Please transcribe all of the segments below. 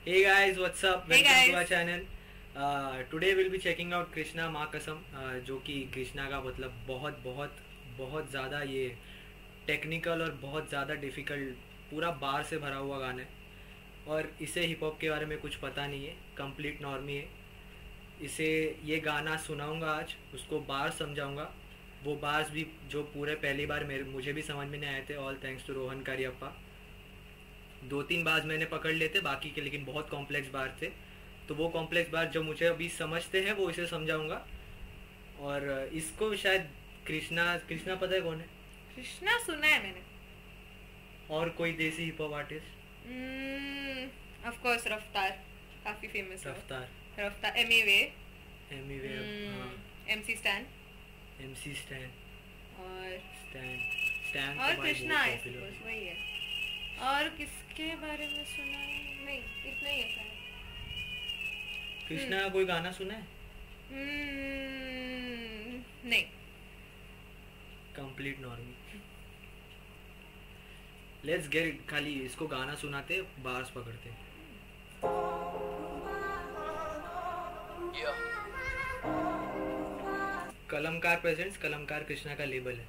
Hey guys, what's up? Hey Welcome to our guys. channel. Today we'll be checking out Krishna माँ कसम, जो कि कृष्णा का मतलब बहुत बहुत बहुत ज़्यादा ये टेक्निकल और बहुत ज़्यादा डिफ़िकल्ट पूरा बार से भरा हुआ गाना है। और इसे हिप हॉप के बारे में कुछ पता नहीं है, कंप्लीट नॉर्मी है। इसे ये गाना सुनाऊंगा आज, उसको बार समझाऊंगा। वो बार्स भी जो पूरे पहली बार मुझे भी समझ में नहीं आए थे, all thanks to Rohan Kariappa. 2-3 बार मैंने पकड़ लेते बाकी के, लेकिन बहुत कॉम्प्लेक्स बार थे। तो वो कॉम्प्लेक्स बार जो मुझे अभी समझते हैं वो इसे समझाऊंगा। और इसको शायद कृष्णा कृष्णा पता है कौन है? कृष्णा सुना है मैंने। और कोई देसी hip hop artist? Of course Raftaar काफी फेमस है। रफ्तार, रफ्तार, एमी एमी एमसी स्टैन एमसी स्टैन, और स्टैन और तो भाई कृष्णा बहुत है, पॉपुलर है। वही है। और किसके बारे में सुना है? नहीं, इतना ही है शायद। कृष्णा का कोई गाना सुना है? नहीं। Complete normie. लेट्स गेट, खाली इसको गाना सुनाते, बार्स पकड़ते। कलमकार प्रेजेंट्स, कलमकार कृष्णा का लेबल है।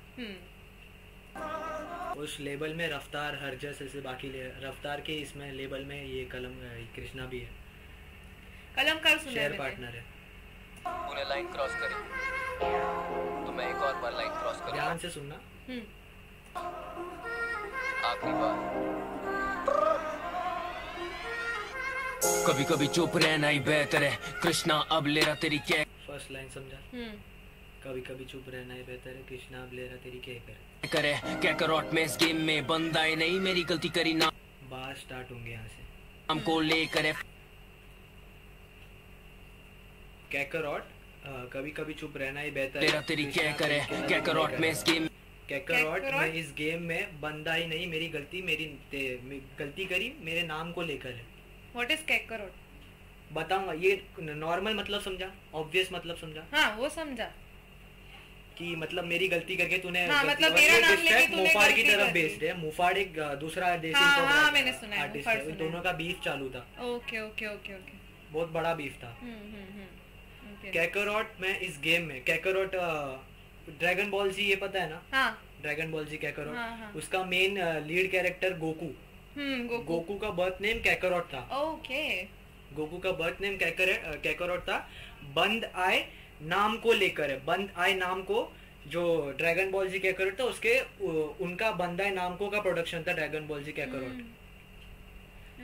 उस लेबल में रफ्तार, हरजस, ऐसे बाकी रफ्तार के इसमें लेबल में ये कृष्णा भी है, कलमकार सुना है शेयर मैंने। पार्टनर है। तूने लाइन क्रॉस करी तो मैं एक और बार लाइन क्रॉस करूंगा। ध्यान से सुनना। आखिरी बार। कभी कभी चुप रहना ही बेहतर है कृष्णा, अब ले रहा तेरी क्या फर्स्ट लाइन समझा? कभी कभी चुप रहना ही बेहतर है कृष्णा, अब ले रहा तेरी क्या करे, क्या करौट में इस गेम में बंदा है नहीं, मेरी गलती करी ना बार स्टार्ट होंगे यहाँ से। हमको ले करे कैकरॉट, कभी कभी चुप रहना ही बेहतर तेरा है तेरी क्या कृष्णा, करे, तेरी क्या करौट में इस गेम कैकरॉट में इस गेम में बंदा ही नहीं, मेरी गलती गलती करी मेरे नाम को लेकर है। What is कैकरॉट? बताऊंगा, ये नॉर्मल मतलब समझा, ऑब्वियस मतलब समझा हाँ, वो समझा कि मतलब मेरी गलती करके तूने हाँ, मतलब मेरा नाम लेके तूने मुफाड़ की गलती तरफ कर दी। बेस्ड है। मुफाड़ एक दूसरा देसी हाँ, हाँ, मैंने सुना है, आर्टिस्ट मुफाड़ है, सुना है। दोनों का बीफ चालू था, ओके ओके ओके ओके। बहुत बड़ा बीफ था। ओके। कैकरॉट में इस गेम में कैकरॉट, ड्रैगन बॉल जी ये पता है ना? हाँ। ड्रैगन बॉल जी कैकरॉट, हाँ, हाँ। उसका main lead character Goku. Goku का बर्थ नेम कैकरॉट था। ओके। गोकू का बर्थ नेम कैकरॉट था। बंद आए नाम को लेकर है, बंद आए नाम को, जो ड्रैगन बॉल जी कैकरॉट था उसके उनका बंद आए नाम को का प्रोडक्शन था ड्रैगन बॉल जी कैकरॉट।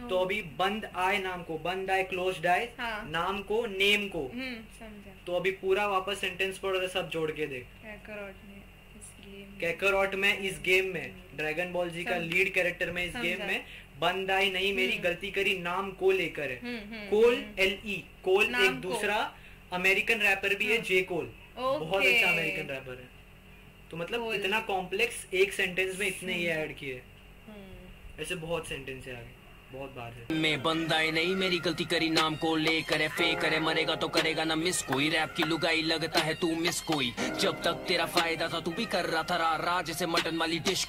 तो अभी बंद आए नाम को, बंद आए क्लोज्ड आए, हाँ। नाम को, नेम को। समझा। तो अभी पूरा वापस सेंटेंस पढ़, सब जोड़ के देख। कैकरॉट में इस गेम कैकरॉट में इस गेम में, ड्रैगन बॉल जी का लीड कैरेक्टर में इस गेम में बंद आई नहीं, मेरी गलती करी नाम को लेकर है। कोल, LE कोल एक दूसरा अमेरिकन रैपर भी है, जे कोल, बहुत अच्छा अमेरिकन रैपर है। तो मतलब इतना कॉम्प्लेक्स एक सेंटेंस में इतने ये ऐड किए, ऐसे बहुत सेंटेंस है आगे, बहुत बार है। में बंदा है नहीं, मेरी गलती करी नाम को ले करे, फेक करे, मरेगा तो करेगा ना मिस कोई, रैप की लुगाई लगता है तू मिस कोई, जब तक तेरा फायदा था तू भी कर रहा था रा रा जैसे मटन वाली डिश,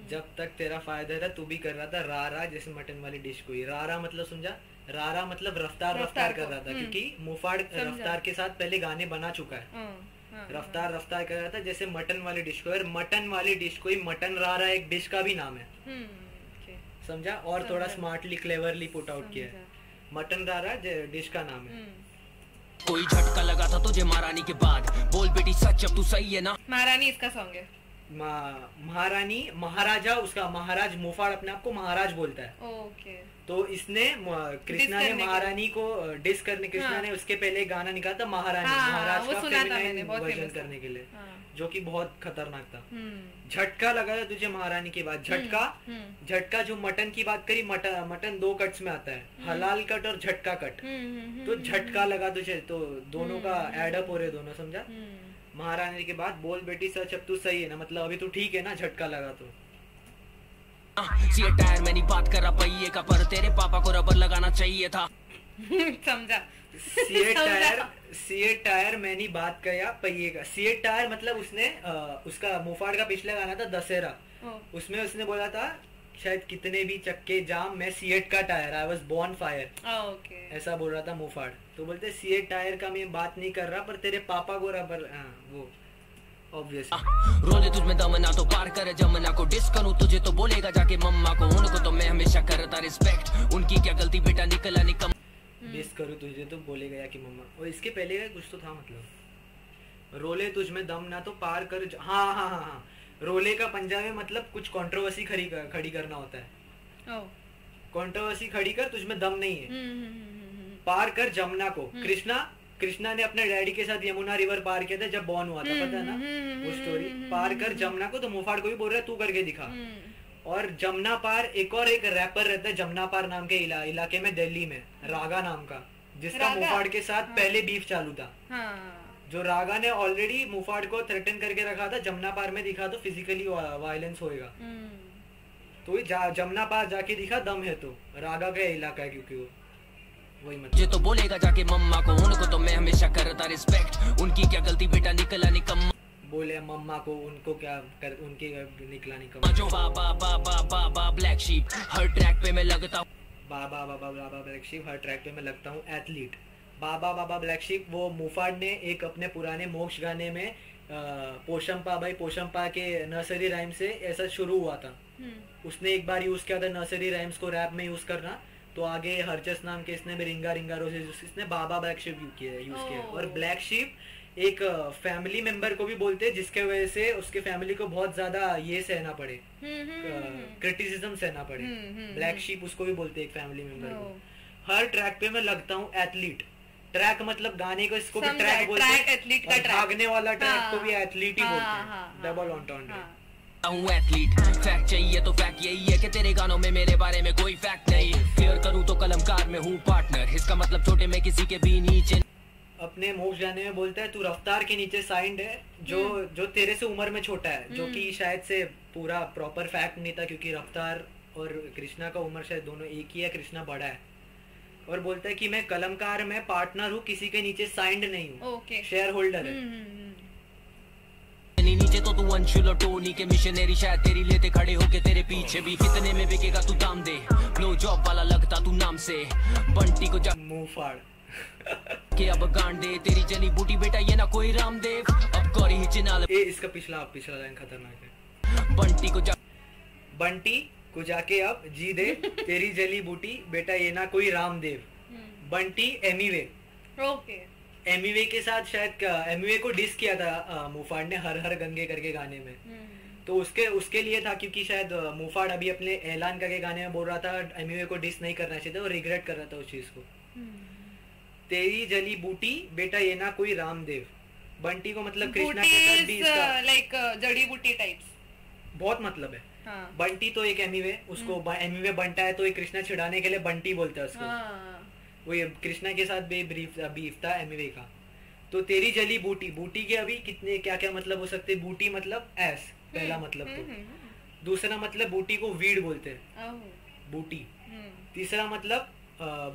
जब तक तेरा फायदा था तू भी कर रहा था रा रा जैसे मटन वाली डिश कोई। रा रा मतलब समझा? रा रा मतलब रफ्तार रफ्तार कर रहा था, क्योंकि मुफाड़ रफ्तार के साथ पहले गाने बना चुका है। रफ्तार रफ्तार कर रहा था जैसे मटन वाली डिश को, और मटन वाली डिश कोई, मटन रा रा एक डिश का भी नाम है, समझा? और थोड़ा स्मार्टली क्लेवरली पुट आउट किया है, मटन रा रा डिश का नाम है। कोई झटका लगा था तुझे महारानी के बाद, बोल बेटी सच अब तू सही है ना? महारानी इसका सॉन्ग है। महारानी, महाराजा, उसका महाराज, मुफाड़ अपने आप को महाराज बोलता है। ओके। तो इसने कृष्णा ने महारानी को डिस करने, कृष्णा ने उसके पहले एक गाना निकाला था महारानी, महाराज का फेमिनाइन वर्जन करने के लिए, जो कि बहुत खतरनाक था। झटका लगा था तुझे महारानी के बाद, झटका जो मटन की बात करी, मटन 2 कट्स में आता है, हलाल कट और झटका कट। तो झटका लगा तुझे, तो दोनों का एडअप हो रहे दोनों, समझा? महारानी के बाद बोल बेटी सच अब तू सही है ना, मतलब अभी तू ठीक है ना, झटका लगा तो। सीए टायर मैं नहीं बात कर रहा पहिए का, पर तेरे पापा को रबर लगाना चाहिए था। समझा? सीए टायर मैं नहीं बात किया पहिए का। सीए टायर मतलब उसने उसका मुफाड़ का पिछला गाना था दशहरा, उसमें उसने बोला था शायद कितने भी चक्के जाम, मैं सीएट का tyre, I was born fire, okay. ऐसा बोल रहा था मुफाड़। तो बोलते सीएट टायर का मैं बात नहीं कर रहा, पर तेरे पापा को रबर, हाँ वो ऑब्वियस। रोले तुझ में दम ना तो पार करे जमुना को, डिस करूं तुझे तो बोलेगा जाके मम्मा को, उनको तो मैं हमेशा करता रिस्पेक्ट, उनकी क्या गलती बेटा निकला निकम। डिस करूं तुझे तो बोलेगा या कि मम्मा, और इसके पहले का कुछ तो था मतलब, रोले तुझ में दम ना तो पार कर हाँ हाँ हाँ हाँ, रोले का पंजाबी मतलब कुछ कंट्रोवर्सी खड़ी करना होता है। कंट्रोवर्सी खड़ी कर, तुझ में दम नहीं है। पार कर जमुना को, कृष्णा ने अपने डैडी के साथ यमुना रिवर पार किया था जब बॉर्न हुआ था, पता है ना वो स्टोरी। पार कर जमुना को, तो मुफाड़ को भी बोल रहा है तू करके दिखा। और जमुना पार एक रैपर रहता है जमुना पार नाम के इलाके में दिल्ली में, रागा नाम का, जिसका मुफाड़ के साथ पहले बीफ चालू था। जो रागा ने ऑलरेडी मुफाड़ को थ्रेटन करके रखा था, जमुना पार में दिखा तो फिजिकली वायलेंस होएगा, तो जमुना पार जाके दिखा दम है, तो रागा का इलाका है क्योंकि वो वही मतलब। ये तो बोलेगा जाके मम्मा को, उनको तो मैं हमेशा करता रिस्पेक्ट, उनकी क्या गलती बेटा निकला निकम्मा। बोले मम्मा को, उनको क्या कर, उनके निकला निकम्मा। जो बाबा बाबा बाबा ब्लैक शीप, हर ट्रैक पे मैं लगता हूँ बाबा बाबा बाबा ब्लैक शीप, हर ट्रैक पे मैं लगता हूँ एथलीट। बाबा बाबा ब्लैक शीप वो मुफाड़ ने एक अपने पुराने मोक्ष गाने में पोशंपा भाई पोशंपा के नर्सरी राइम से ऐसा शुरू हुआ था। उसने एक बार यूज किया था नर्सरी राइम्स को रैप में यूज करना, तो आगे हरजस नाम के इसने भी रिंगा रिंगा रोजेस, इसने बाबा ब्लैक शीप यूज किया। और ब्लैक शीप एक फैमिली मेंबर को भी बोलते हैं, जिसके वजह से उसके फैमिली को बहुत ज्यादा ये सहना पड़े, क्रिटिसिज्म सहना पड़े। ब्लैक शीप उसको भी बोलते हैं, एक फैमिली मेंबर को। हर ट्रैक पे मैं लगता हूँ एथलीट। ट्रैक मतलब गाने को, इसको भी ट्रैक बोलते हैं, और भागने वाला ट्रैक को भी एथलीट ही बोलते हैं, डबल ऑन्टोन। हूँ एथलीट। फैक्ट चाहिए तो फैक्ट यही है कि तेरे गानों में मेरे बारे में कोई फैक्ट नहीं। फेयर करूँ तो कलमकार में हूँ पार्टनर, इसका मतलब छोटे में किसी के भी नीचे। अपने मोक्ष गाने में बोलता है तू रफ्तार के नीचे साइंड है, जो तेरे से उम्र में छोटा है, जो कि शायद से पूरा प्रॉपर फैक्ट नहीं था, क्योंकि रफ्तार और कृष्णा का उम्र शायद दोनों एक ही है, कृष्णा बड़ा है। और बोलता है कि मैं कलमकार में पार्टनर हूँ, किसी के नीचे साइंड नहीं हूँ, शेयर होल्डर है। नीचे तो तू अंशुल और टोनी के मिशनरी, शायद तेरी लेते खड़े होके तेरे पीछे भी। कितने में बिकेगा तू दाम दे, नो जॉब वाला लगता तू नाम से। बंटी को मुंह फाड़ के अब गांडे, तेरी जली बूटी बेटा ये ना कोई रामदेव। अब गौरी ही चिनाल, इसका पिछला लाइन खतरनाक है। बंटी को जाके अब जी दे, तेरी जली बूटी बेटा ये ना कोई रामदेव। बंटी एमीवे, एमीवे के साथ शायद एमीवे को डिस किया था मुफाड़ ने हर हर गंगे करके गाने में, तो उसके लिए था, क्योंकि शायद मुफाड़ अभी अपने ऐलान करके गाने में बोल रहा था एमीवे को डिस नहीं करना चाहिए था, और रिग्रेट कर रहा था उस चीज को। तेरी जली बूटी बेटा ये ना कोई रामदेव। बंटी को मतलब कृष्णा के साथ भी इसका लाइक जड़ी बूटी टाइप्स बहुत मतलब है। बंटी तो एक एमीवे, उसको एमीवे बनता है तो एक कृष्णा छिड़ाने के लिए बंटी बोलता है उसको। वो ये कृष्णा के साथ बीफ था एमीवे का। तो तेरी जली बूटी, बूटी के अभी कितने क्या क्या मतलब हो सकते हैं। बूटी मतलब ऐस, पहला मतलब तो। दूसरा मतलब बूटी को वीड बोलते हैं, बूटी। तीसरा मतलब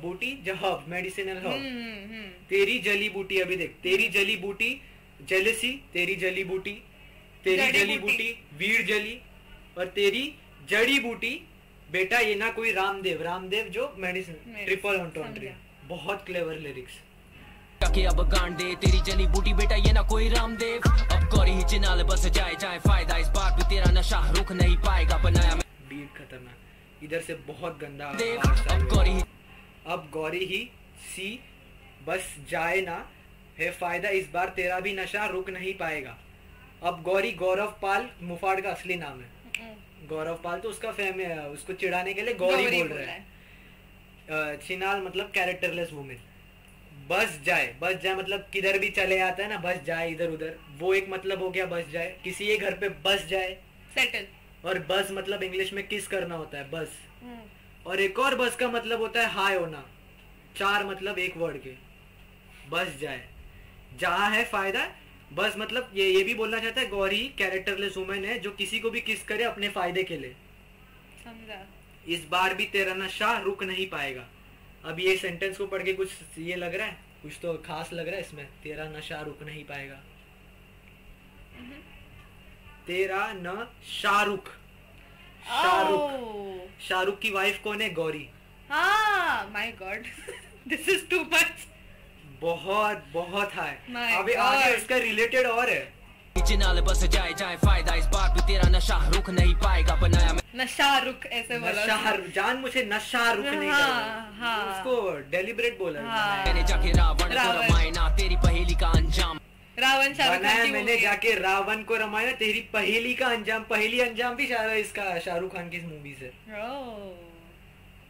बूटी जो हर्ब, मेडिसिनल हर्ब। तेरी जली बूटी, अभी देख, तेरी जली बूटी जेलसी, तेरी जली बूटी, तेरी जली बूटी वीड जली, और तेरी जड़ी बूटी बेटा ये ना कोई रामदेव। रामदेव जो मेडिसिन, ट्रिपल ऑन्टोन्ट्री। बहुत क्लेवर लिरिक्स। के अब गांडे, तेरी जली बूटी बेटा ये ना कोई रामदेव। अब गौरी ही चिनाल बस जाए फायदा, इस बार भी तेरा नशा रुक नहीं पाएगा। बनाया बीट खतरनाक, इधर से बहुत गंदा। अब गौरी ही सी बस जाए ना है फायदा, इस बार तेरा भी नशा रुक नहीं पाएगा। अब गौरी गौरव पाल मुफाड़ का असली नाम है। गौरव पाल तो उसका उसको चिढ़ाने के लिए गौरी बोल रहा है। चिनाल मतलब कैरेक्टरलेस वुमेन। बस जाए मतलब किधर भी चले आता है ना, बस जाए इधर उधर, वो एक मतलब हो गया बस जाए। किसी के घर पे बस जाए, सेटल। और बस मतलब इंग्लिश में किस करना होता है, बस। और एक और बस का मतलब होता है हाय होना। 4 मतलब एक वर्ड के, बस जाए। जहाँ है फायदा, बस मतलब ये भी बोलना चाहता है गौरी कैरेक्टरलेस वुमेन है, जो किसी को भी किस करे अपने फायदे के लिए। समझा। इस बार भी तेरा नशा रुक नहीं पाएगा। अब ये सेंटेंस को पढ़ के कुछ ये लग रहा है, कुछ तो खास लग रहा है इसमें। तेरा नशा रुक नहीं पाएगा, तेरा न शाहरुख शाहरुख। शाहरुख की वाइफ कौन है? गौरी। हाँ, my God, this is too much. बहुत बहुत हाई। My अभी God. आगे उसका रिलेटेड और है। नीचे नाले बस जाए जाए फायदा, इस बार भी तेरा नशा रुक नहीं पाएगा, बनाया नशा रुक ऐसे बोला। नशा जान मुझे नशा रुक नहीं हाँ, करना। हाँ। उसको डेलिब्रेट बोला हाँ। मैंने जाके रावण को रावण। रमायना, तेरी पहेली का अंजाम रावण शाहरुख बनाया खान की मैंने movie है। जाके रावण को रमाया, तेरी पहेली का अंजाम। पहेली अंजाम भी इसका शाहरुख खान की मूवी से। ओह,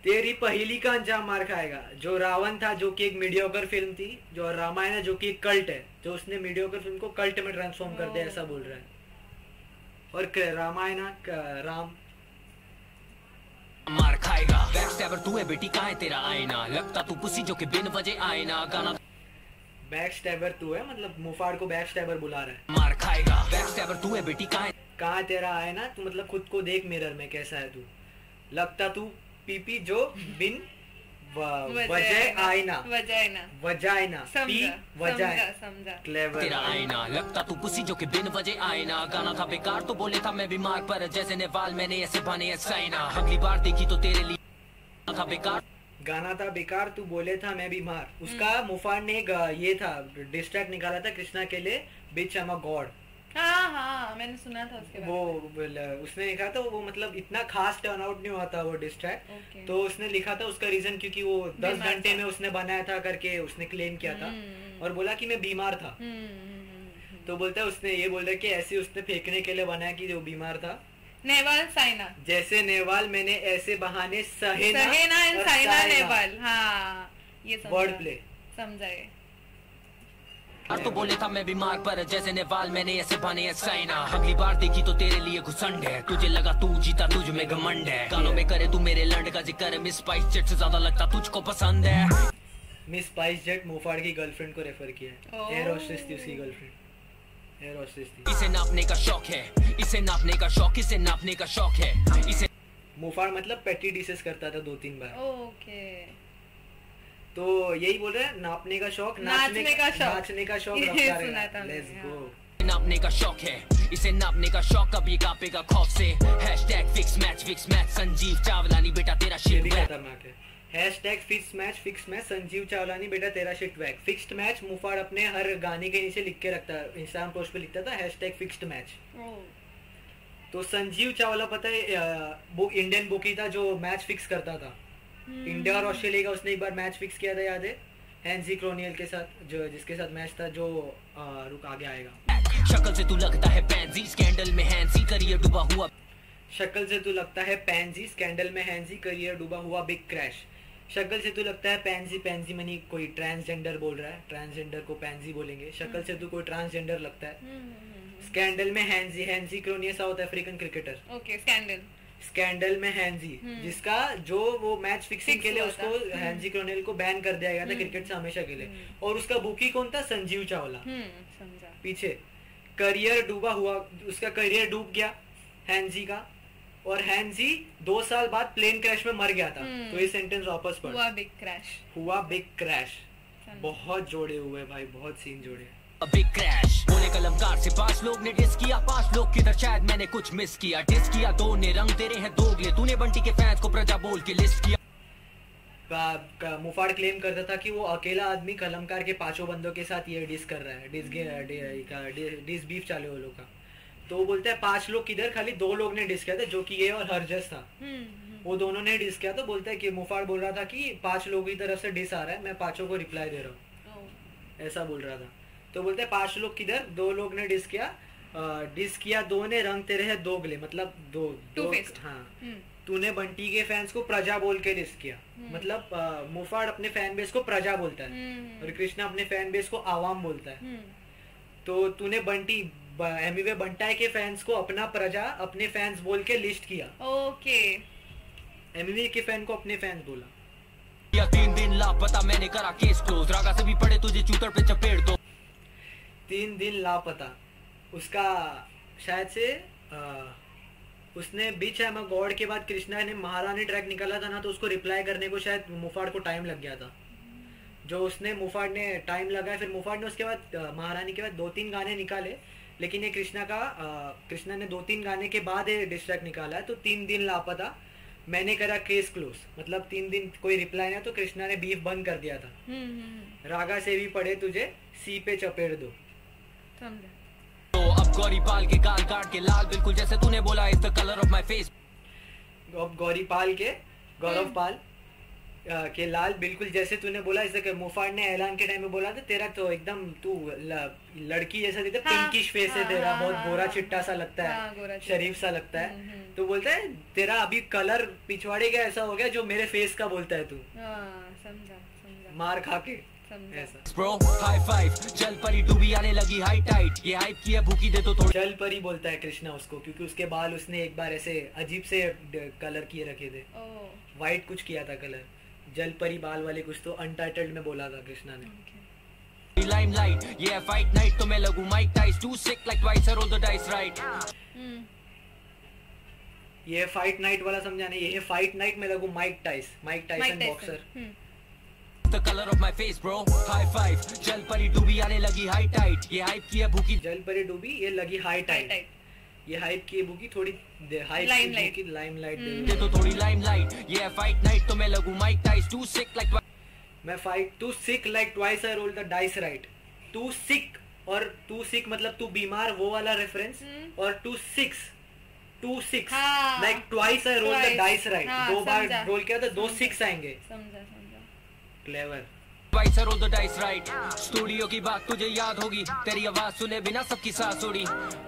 तेरी पहेली का अंजाम मार खाएगा। जो रावण था जो कि एक मीडियोकर फिल्म थी, जो रामायण है जो कि एक कल्ट है, जो उसने मीडियोकर फिल्म को कल्ट में ट्रांसफॉर्म कर दिया, ऐसा बोल रहा है। और रामायण राम मार खाएगा। बैकस्टैबर तू है बेटी, कहाँ है तेरा आईना, लगता तू पुसी जो कि बिन वजह आईना, गाना बैक स्टैबर तू है, मतलब मुफाड़ को बैक स्टैबर बुला रहा है। मार खाएगा। बैकस्टैबर तू है बेटी, कहाँ है कहाँ तेरा है ना, तू मतलब खुद को देख मिरर में कैसा है तू। लगता तू पीपी जो बिन वजह आईना। Vagina P vagina. समझा। क्लेवर। तेरा आईना, लगता तू पुसी जो कि बिन वजह आईना, गाना था बेकार तो बोले था मैं बीमार, पर जैसे नेवाल मैंने ऐसे बने साइना, अगली बार देखी तो तेरे लिए था बेकार। गाना था बेकार, तू बोले था मैं बीमार। उसका मुफाड़ ने एक ये था डिस्ट्रैक्ट निकाला था कृष्णा के लिए, बिच आई एम अ गॉड। हाँ हाँ, मैंने सुना था उसके वो बारे में। उसने लिखा था, वो मतलब इतना खास टर्न आउट नहीं हुआ था वो डिस्ट्रैक्ट। Okay. तो उसने लिखा था उसका रीजन क्योंकि वो 10 बीमार घंटे था। में उसने बनाया था करके उसने क्लेम किया था, और बोला कि मैं बीमार था। तो बोलता है उसने ये बोल रहा कि ऐसे उसने फेंकने के लिए बनाया कि वो बीमार था। नेवाल साइना। जैसे नेवाल मैंने ऐसे बहाने सहे ना एंड और साइना साए ना। नेवाल। हाँ, ये समझा। Word play. समझा ये। तो बोले था मैं बीमार, पर जैसे नेवाल मैंने ऐसे बने साइना, अगली बार देखी तो तेरे लिए घुसंड है, तुझे लगा तू जीता तुझ में घमंड है, गानों में करे तू मेरे लंड का जिक्र, मिस स्पाइस जेट से ज्यादा लगता तुझको पसंद है। मिस स्पाइस जेट मुफाड़ की गर्लफ्रेंड को रेफर किया है। ओह। एयर होस्टेस थी उसकी गर्लफ्रेंड। एयर होस्टेस थी। इसे नापने का शौक है, इसे नापने का शौक, इसे नापने का शौक है, इसे मुफाड़ मतलब पेटी डिसेस करता था 2-3 बार। ओके। तो यही बोल रहे हैं, नापने का शौक, नाचने का शौक। नाचने का शौक ये रफ्तार सुना था है। लेट्स मैंने, गो। नापने का शौक है, इसे नापने का शौक, कभी कांपेगा खौफ से, hashtag fix match Sanjeev Chawlani बेटा तेरा ये शिट भी है। खतरनाक है। Hashtag fix match Sanjeev Chawlani बेटा तेरा शिट वैक। फिक्स्ड मैच मुफाड़ अपने हर गाने के नीचे लिख के रखता है, इंस्टाग्राम पोस्ट पे लिखता था हैशटैग फिक्स्ड मैच। तो संजीव चावला पता है वो इंडियन बुकी था जो मैच फिक्स करता था। इंडिया और ऑस्ट्रेलिया का उसने एक बार मैच फिक्स किया था, याद है? हैंसी क्रोनियल के साथ, जो जिसके साथ मैच था, जो रुक आगे आएगा। शक्ल से तू लगता है पैंजी, स्कैंडल में हैंसी, करियर डूबा हुआ। शक्ल से तू लगता है पैंजी, स्कैंडल में हैंसी, करियर डूबा हुआ, बिग क्रैश। शक्ल से तू लगता है पैंजी, पैंजी मनी कोई ट्रांसजेंडर बोल रहा है, ट्रांसजेंडर को पैंजी बोलेंगे। शक्ल से तू कोई ट्रांसजेंडर लगता है। स्कैंडल में Hansi, Hansi क्रोनिया south African cricketer. Okay, scandal. Scandal में हैंजी, जिसका जो वो मैच फिक्सिंग Fix के लिए हुआ उसको था। हैंजी क्रोनियल को बैन कर दिया गया था क्रिकेट से हमेशा के लिए। और उसका बुकी कौन था? संजीव चावला। समझा। पीछे करियर डूबा हुआ, उसका करियर डूब गया हैंजी का, और हैंजी 2 साल बाद प्लेन क्रैश में मर गया था। तो ये सेंटेंस वापस पढ़। हुआ बिग क्रैश। हुआ बिग क्रैश। बहुत जोड़े हुए भाई, बहुत सीन जोड़े। बिग क्रैश बोले कलमकार से 5 लोग ने डिस किया, 5 लोग किधर शायद मैंने कुछ मिस किया, डिस किया 2 ने, रंग तेरे हैं दोगले, तूने बंटी के फैंस को प्रजा बोल के लिस्ट किया। मुफाड़ क्लेम करता था कि वो अकेला आदमी कलमकार के 5 बंदों के साथ ये डिस कर रहा है, डिस बीफ चालू वो लोग का। तो वो बोलता है 5 लोग किधर, खाली 2 लोग ने डिस किया था, जो कि ये और हरजस था। वो दोनों ने डिस किया। तो बोलता है कि मुफाड़ बोल रहा था कि 5 लोगों की तरफ से डिस आ रहा है, मैं 5 को रिप्लाई दे रहा हूँ, ऐसा बोल रहा था। तो बोलते हैं 5 लोग किधर, 2 लोग ने डिस किया, 2 ने, रंग तेरे है दोगले, मतलब दो। हाँ, तूने बंटी के फैंस को प्रजा बोल के डिस किया, मतलब मुफाड़ अपने फैन बेस को प्रजा बोलता है और कृष्णा अपने फैन बेस को आवाम बोलता है। तो तूने बंटी एमिवे बंटाई के फैंस को अपना प्रजा, अपने फैंस बोल के लिस्ट किया। ओके। एमिवे के फैन को अपने फैंस बोला। या 3 दिन लापता, मैंने करा केस क्लोज, रागा से भी पड़े तुझे चूतर पे चपेट दो। 3 दिन लापता, उसका शायद से उसने बीच एम गॉड के बाद कृष्णा ने महारानी ट्रैक निकाला था ना, तो उसको रिप्लाई करने को शायद मुफाड़ को टाइम लग गया था। जो उसने मुफाड़ ने टाइम लगाया, फिर मुफाड़ ने उसके बाद महारानी के बाद 2-3 गाने निकाले, लेकिन ये कृष्णा ने 2-3 गाने के बाद ये डिस ट्रैक निकाला है। तो 3 दिन लापता, मैंने करा केस क्लोज, मतलब 3 दिन कोई रिप्लाई नहीं, तो कृष्णा ने बीफ बंद कर दिया था। रागा से भी पड़े तुझे सी पे चपेट दो। समझा। तो अब गौरी पाल के गाल काट के लाल, बिल्कुल जैसे तूने बोला, is the colour of my face. अब गौरव पाल के लाल, बिल्कुल जैसे तूने बोला। इसे मुफाड़ ने ऐलान के टाइम में बोला था, तेरा तो एकदम तू लड़की जैसा दिखता है, पिंकिश फेस है तेरा, बहुत गोरा चिट्टा सा लगता है, शरीफ सा लगता है। तो बोलता है तेरा अभी कलर पिछवाड़े का ऐसा हो गया जो मेरे फेस का बोलता है तू। समझा। मार खा के ऐसा। Bro, high five, जल परी डूबी आने लगी हाई टाइट, ये हाइप की है भूखी दे तो थोड़ी। जल परी बोलता है कृष्णा उसको, क्योंकि उसके बाल उसने एक बार ऐसे अजीब से कलर किए रखे थे, वाइट कुछ किया था कलर। जल परी बाल वाले कुछ तो अनटाइटल्ड में बोला था कृष्णा ने। Limelight, yeah fight night तो मैं लगूं Mike Tyson, too sick like twice I roll the dice right। ये फाइट नाइट वाला समझा नहीं, ये फाइट नाइट में लगूं Mike Tyson boxer. The color of my face bro, high five, जल परी डूबी आने लगी हाई टाइट, ये हाइप की है भूखी। जल परी डूबी, ये लगी हाई टाइट, ये हाइप की भूखी, थोड़ी हाइप की लाइमलाइट दे तो थोड़ी लाइमलाइट, ये फाइट नाइट तो मैं लगूं Mike Tyson, too sick like मैं fight too sick like twice I roll the dice right. Too sick, और टू सिक मतलब तू बीमार, वो वाला रेफरेंस। और two six like twice I roll the dice right, 2 बार रोल किया तो 2 6 आएंगे। समझा। Clever. twice I roll the dice right। Studio की बात तुझे याद होगी, तेरी आवाज सुने बिना सबकी सांस उड़ी,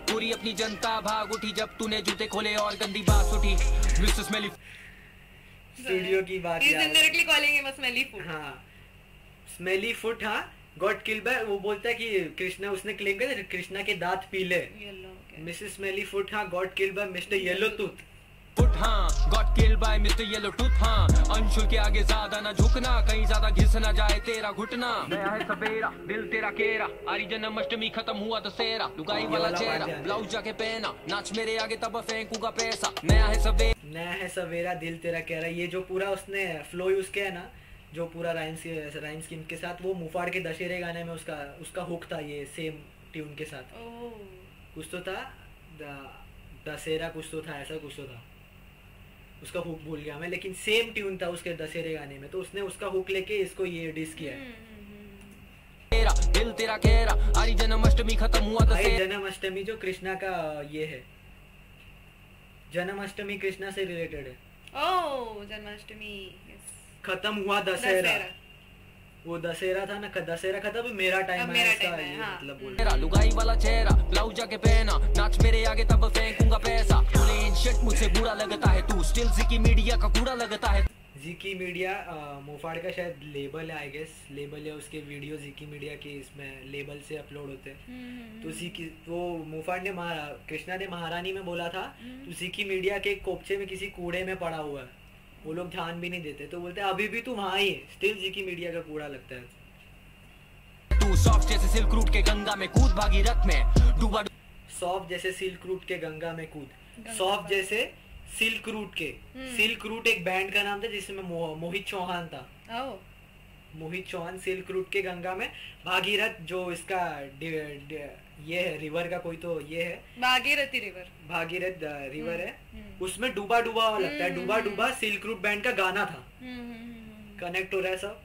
पूरी अपनी जनता भाग उठी जब तूने जूते खोले और गंदी बात उठी। मिस्टर स्मेली स्टूडियो की बात याद है। Indirectly calling him smelly foot. हाँ, स्मेली फुट। हाँ, गॉट किल्ड बाय, वो बोलता है कि कृष्णा, उसने क्लेम किया कृष्णा के दांत पीले। मिसेस स्मेली फुट, हाँ, got killed by mister yellow tooth. Foot, हाँ, got killed by mister yellow tooth. हाँ, अंशुल के आगे ज्यादा ना झुकना, कहीं ज्यादा घिस ना जाए तेरा घुटना। नया है सवेरा, दिल तेरा केरा, आरी जन्माष्टमी खत्म हुआ दशहरा, लुगाई वाला चेहरा, ब्लाउज जाके पहना, नाच मेरे आगे तब फेंकूंगा पैसा। नया है सवेरा, दिल तेरा केरा, ये जो पूरा उसने फ्लो यूज किया है ना, जो पूरा राइम स्कीम के साथ, वो मुफाड़ के दशहरे गाने में उसका हुक था, ये सेम ट्यून के साथ। कुछ तो था, दशहरा कुछ तो था, ऐसा कुछ तो था, उसका हुक भूल गया मैं, लेकिन सेम ट्यून था उसके दशहरे गाने में, तो उसने उसका हुक लेके इसको ये डिस किया है। दिल तेरा केरा, आरी जन्माष्टमी खत्म हुआ दशहरा। जन्माष्टमी जो कृष्णा का ये है, जन्माष्टमी कृष्णा से रिलेटेड है। ओह, जन्माष्टमी खत्म हुआ दशहरा, वो दशहरा था ना, दशहरा खत्म, मेरा टाइम है इसका, ये मतलब बोल रहा। लुगाई वाला चेहरा, ब्लाउज जाके पहना, नाच मेरे आगे तब फेंकूंगा पैसा। मुझसे बुरा लगता है तू, स्टिल ज़िकी मीडिया का कूड़ा लगता है। ज़िकी मीडिया मुफाड़ का शायद लेबल है, आई गेस लेबल है, उसके वीडियो ज़िकी मीडिया के इसमें लेबल से अपलोड होते हैं। तो वो मुफाड़ ने कृष्णा ने महारानी में बोला था, तो ज़िकी मीडिया के कोपचे में किसी कूड़े में पड़ा हुआ है, वो लोग ध्यान भी नहीं देते, तो बोलते हैं अभी भी तू वहाँ ही है, स्टिल ज़िकी मीडिया का कूड़ा लगता है। तू सॉफ्ट जैसे सिल्क रूट के गंगा में कूद, भागीरथ में डूबा। सॉफ्ट जैसे सिल्क रूट के गंगा में कूद, सॉफ्ट जैसे सिल्क रूट के, सिल्क रूट एक बैंड का नाम था जिसमें मोहित चौहान था। मोहित चौहान, सिल्क रूट के गंगा में, भागीरथ जो इसका ये है रिवर का कोई तो ये है, भागीरथ रिवर है, उसमें डूबा डूबा लगता है, डूबा डूबा सिल्क रूट बैंड का गाना था। कनेक्ट हो रहा है सब।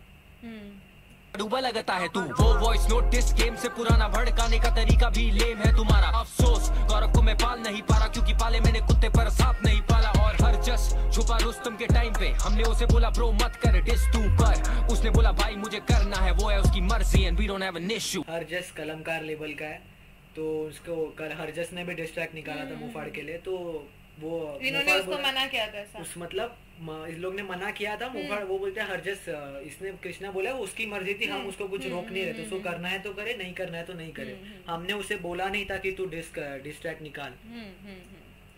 डूबा लगता है तू, वो वॉइस नोट डिस गेम से पुराना, भड़काने का तरीका भी लेम है तुम्हारा। अफसोस गौरव को मैं पाल नहीं पा रहा, क्योंकि पाले मैंने कुत्ते पर सांप नहीं पाला। और हर जस छुपा रुस्तम के टाइम पे, हमने उसे बोला ब्रो मत कर डिस तू, पर उसने बोला भाई मुझे करना है, वो है उसकी मर्जी and we don't have an issue. हर जस कलमकार लेवल का है, तो उसको हर जस ने भी डिस ट्रैक निकाला था मुफाड़ के लिए, तो वो इन्होंने उसको मना किया था ऐसा। उस मतलब इस लोग ने मना किया था, मुफाड़ वो बोलते हैं हरजस, इसने कृष्णा बोला उसकी मर्जी थी, हम उसको कुछ रोक नहीं रहे थे, उसको करना है तो करे, नहीं करना है तो नहीं करे, हमने उसे बोला नहीं था कि तू डिस ट्रैक निकाल।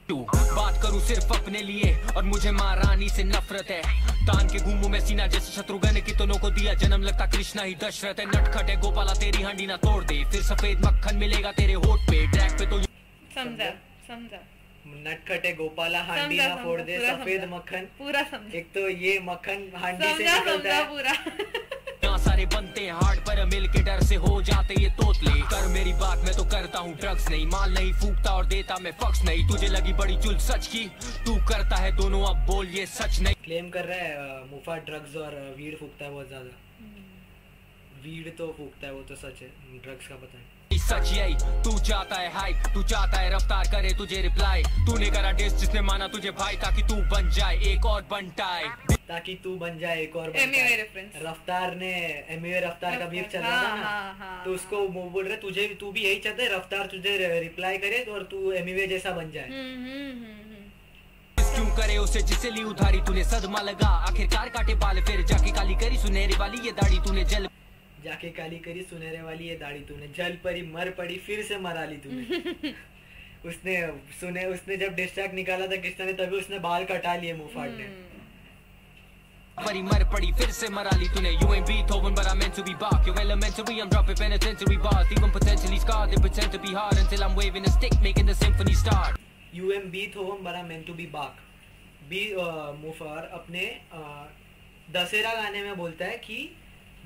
बात करूं सिर्फ अपने लिए, और मुझे महारानी से नफरत है, तान के घूमू मैं सीना जैसे शत्रुघ्न की, दोनों को दिया जन्म लगता कृष्णा ही दशरथ है। नटखट है गोपाला तेरी हांडी ना तोड़ दे, फिर सफेद मक्खन मिलेगा तेरे होठ पे, ट्रैक पे तो समझा। नटखट है गोपाला हांडी ना फोड़ दे, सफेद मक्खन पूरा समझा। एक तो ये मक्खन हांडी से निकलता है पूरा। सारे बनते हैं हार्ड पर दिल के डर से हो जाते ये तोतले। कर मेरी बात, मैं तो करता हूँ ड्रग्स नहीं, माल नहीं फूकता और देता मैं फक्स नहीं। तुझे लगी बड़ी चुल सच की, तू करता है दोनों, अब बोल ये सच नहीं। क्लेम कर रहा है मुफाड ड्रग्स और वीड फूकता है बहुत ज्यादा। वीड तो फूकता है, वो तो सच है, ड्रग्स का पता है। सच यही, तू चाहता है हाइप, तू चाहता है रफ्तार करे तुझे रिप्लाई। तूने करा डिस जिसने माना तुझे भाई, ताकि तू बन जाए एक और बनटाए, ताकि तू बन जाए एक और एमवे रेफरेंस। रफ्तार ने एमवे रफ्तार का बीफ चल रहा था ना, तो उसको वो बोल रहे तुझे, तू भी यही चाहता है रफ्तार तुझे रिप्लाई करे तो और तू एमवे जैसा बन जाए। क्यों करे उसे जिसे ली उधारी, तूने सदमा लगा आखिरकार काटे बाल, फिर जाके काली करी सुनहरी वाली ये दाढ़ी, तूने जल जाके काली करी सुनहरे वाली ये दाढ़ी, तूने जल परी मर पड़ी फिर से मरा ली तूने। उसने जब डिस्ट्रैक्ट निकाला था कृष्णा ने, तभी उसने बाल कटा लिए मुफाड ने। परी मर पड़ी फिर से मरा ली तूने। You ain't Beethoven but I'm meant to be Bach. You're elementary, I'm dropping penitentiary bars. Even potentially scarred, they pretend to be hard until I'm waving a stick, making the symphony start. You ain't Beethoven but I'm meant to be Bach. मुफार अपने दशहरा गाने में बोलता है कि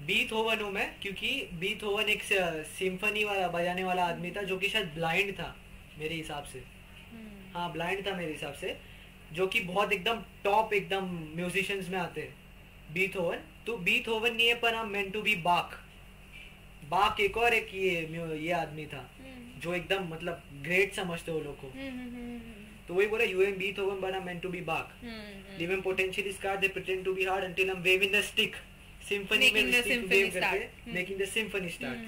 Beethoven हूँ मैं, क्योंकि Beethoven एक सिम्फनी वाला बजाने वाला आदमी था जो कि शायद ब्लाइंड था मेरे हिसाब से। हाँ ब्लाइंड था मेरे हिसाब से, जो कि बहुत एकदम टॉप एकदम म्यूजिशियंस में आते हैं बीथोवन। तो बीथोवन नहीं है पर हम मेंट टू बी बाक। बाक एक और एक ये आदमी था जो एकदम मतलब ग्रेट समझते हो लोग को। तो वही बोला, you am Beethoven but I meant to be Bach. Living potential is card, they pretend to be hard until I'm waving the stick. Symphony में स्टिक वेव करके making the symphony start.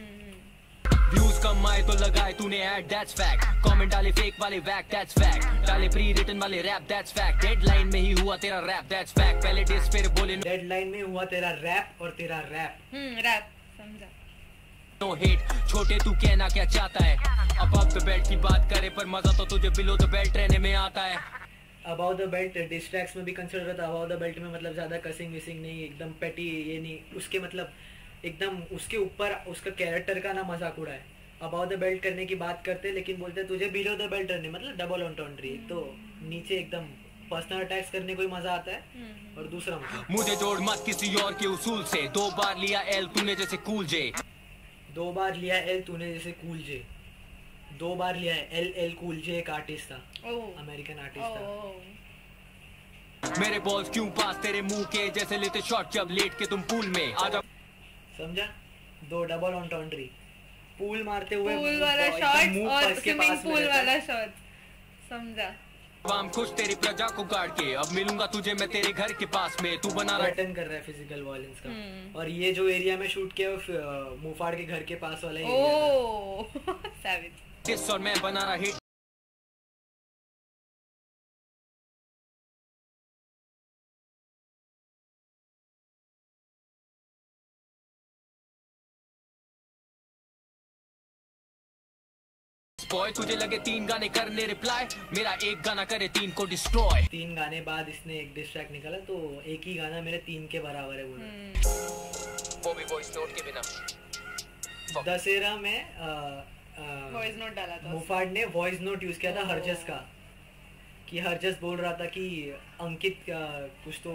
Views कम आए तो लगाए तूने ad, that's fact. Comment डाले fake वाले wack, that's fact. डाले प्री रिटन वाले रैप, दैट्स फैक्ट। डेडलाइन में ही हुआ तेरा रैप, दैट्स फैक्ट। पहले डिस फिर बोले डेडलाइन में हुआ तेरा रैप और तेरा रैप। रैप समझा। नो हेट, छोटे तू कहना क्या चाहता है। अबव द बेल्ट की बात करे पर मजा तो तुझे बिलो द बेल्ट रहने में आता है। अबाउ द बेल्ट डिस्ट्रैक्ट्स में भी कंसिडर होता है। अबाउ द बेल्ट में मतलब ज्यादा कसिंग विसिंग नहीं, एकदम पेटी ये नहीं, उसके मतलब एकदम उसके ऊपर उसका कैरेक्टर का ना मजाक उड़ा है। अबाउ द बेल्ट करने की बात करते लेकिन बोलते तुझे बिलो द बेल्ट रहने, मतलब डबल ऑन्टोंट्री। तो नीचे एकदम पर्सनल अटैक्स करने को ही मजा आता है, और दूसरा मतलब मुझे जोड़ मत किसी और के उसूल से। 2 बार लिया एल तूने जैसे कूल जे। 2 बार लिया एल तूने जैसे कूल जे। 2 बार लिया है एल कूल जे एक आर्टिस्ट था, अमेरिकन आर्टिस्ट था। मेरे बॉल्स क्यों पास तेरे मुंह के जैसे लेते शॉट जब लेट के तुम पूल में आ जाओ। समझा? 2 डबल ऑन्टोंट्री, पूल मारते हुए पूल वाला शॉट और स्विमिंग पूल वाला शॉट। समझा? हम खुश तेरी प्रजा को गाड़ के, अब मिलूंगा तुझे मैं तेरे घर के पास में। तू बना रहा अटेंड कर रहा है फिजिकल वायलेंस का। और ये जो एरिया में शूट किया मुफाड़ के घर के पास वाला एरिया था। सैवेज। और मैं बना रहा हिट। बॉय तुझे लगे 3 गाने करने रिप्लाई, मेरा एक गाना करे 3 को डिस्ट्रॉय। 3 गाने बाद इसने एक डिस्ट्रैक्ट निकाला, तो एक ही गाना मेरे 3 के बराबर है बोला। वो भी वॉइस नोट के बिना। दशहरा में वॉइस नोट डाला था मुफाड़ ने, वॉइस नोट यूज किया था हरजस का, कि हरजस बोल रहा था कि अंकित कुछ तो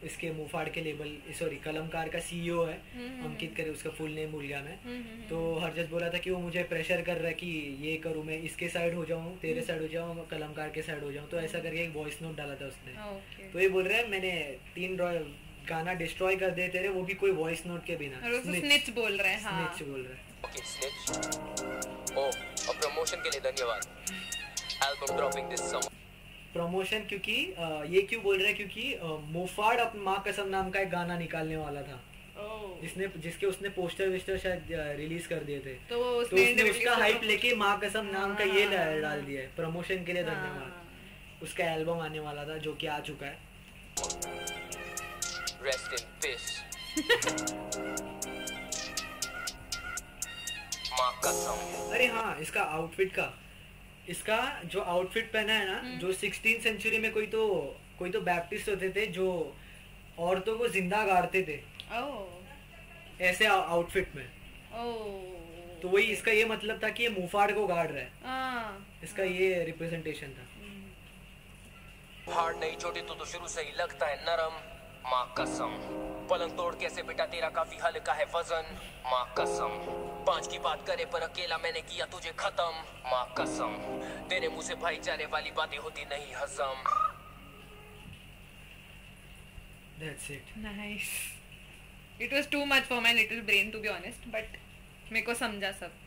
इसके मुफाड़ के लेबल सॉरी कलमकार का सीईओ है, अंकित करे, उसका फुल नेम भूल गया मैं। तो हरजस बोला था कि वो मुझे प्रेशर कर रहा है कि ये करूँ, मैं इसके साइड हो जाऊँ, तेरे साइड हो जाऊँ, कलमकार के साइड हो जाऊँ। तो ऐसा करके एक वॉइस नोट डाला था उसने। तो ये बोल रहा है मैंने 3 गाना डिस्ट्रॉय कर दिए तेरे, वो भी कोई वॉइस नोट के बिना। स्निच बोल रहे हैं। हाँ स्निच बोल रहे हैं। Okay snitch. ओ और प्रमोशन के लिए धन्यवाद। Album dropping this summer. Promotion क्योंकि ये क्यों बोल रहे हैं, क्योंकि मुफाड़ अपनी माँ कसम नाम का एक गाना निकालने वाला था, जिसके उसने पोस्टर विस्टर शायद रिलीज कर दिए थे। तो उसने उसका हाइप लेके माँ कसम नाम का ये डाल दिया है। प्रमोशन के लिए धन्यवाद। उसका एल्बम आने वाला था जो कि आ चुका है। Rest in peace. माँ कसम। अरे हाँ, इसका आउटफिट का, इसका जो आउटफिट पहना है ना, जो 16th सेंचुरी में कोई तो बैप्टिस्ट होते थे जो औरतों को जिंदा गाड़ते थे, ऐसे आउटफिट में। तो वही इसका ये मतलब था कि ये मुफाड़ को गाड़ रहा है। इसका ये रिप्रेजेंटेशन था। हार्ड नहीं छोटी तो शुरू से ही लगता है नरम। माँ कसम। पलंग तोड़ कैसे बेटा तेरा काफी हल्का है वजन, माँ कसम। 5 की बात करे पर अकेला मैंने किया तुझे खत्म, माँ कसम। तेरे मुंह से भाईचारे वाली बातें होती नहीं हजम। That's it. Nice. It was too much for my little brain to be honest, but मेरे को समझा सब.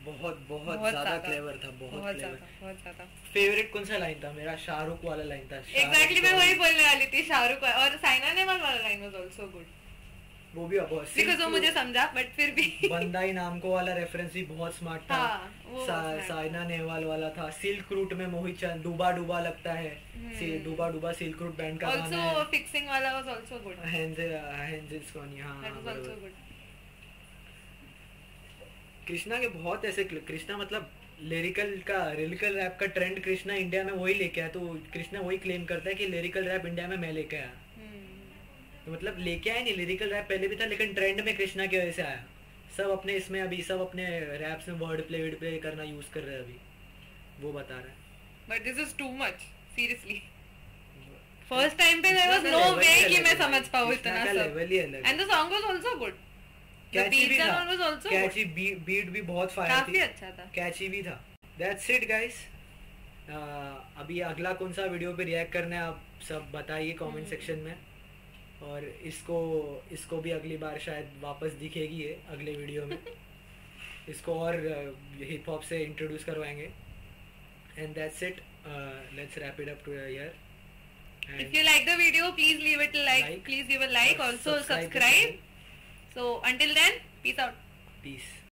बहुत बहुत ज्यादा क्लेवर था, बहुत ज्यादा. फेवरेट कौन सा लाइन था मेरा? शाहरुख वाला लाइन था. Exactly, मैं वही बोलने वाली थी, शाहरुख और साइना नेहवाल वाला लाइन was also good. वो भी बहुत Because वो मुझे समझा, but फिर भी बंदाई नामको वाला रेफरेंस भी बहुत स्मार्ट था. हाँ, वो साइना नेहवाल वाला था. सिल्क रूट में मोहित चंद डूबा डूबा लगता है. डूबा डूबा सिल्क रूट बैंड का गाना है. Also fixing वाला was also good. हेंजेल्स कॉनी. हाँ, That was also good. Krishna के बहुत ऐसे, कृष्णा मतलब लिरिकल रैप का ट्रेंड कृष्णा इंडिया में वही लेके आया. तो कृष्णा वही क्लेम करता है कि लिरिकल रैप इंडिया में मैं लेके आया. तो मतलब लेके आया नहीं, लिरिकल रैप पहले भी था लेकिन ट्रेंड में कृष्णा की वजह से आया. सब अपने इसमें अभी सब अपने रैप्स में वर्ड प्ले करना यूज कर रहे हैं अभी, वो बता रहा है. But this is too much, seriously. First time पे there was no way कि मैं समझ पाऊँ इतना सब. And the song was also good. The beats and all was also good. Catchy beat भी बहुत फायर थी. काफी अच्छा था. कैची भी था. That's it guys. अभी अगला कौन सा वीडियो पे रिएक्ट करना है आप सब बताइए कमेंट सेक्शन में. और इसको भी अगली बार शायद वापस दिखेगी ये अगले वीडियो में. इसको और हिप हॉप से इंट्रोड्यूस करवाएंगे. And that's it. Let's wrap it up to here. If you like the video, please leave it a like. Please give a like. Also subscribe. So until then, peace out. Peace.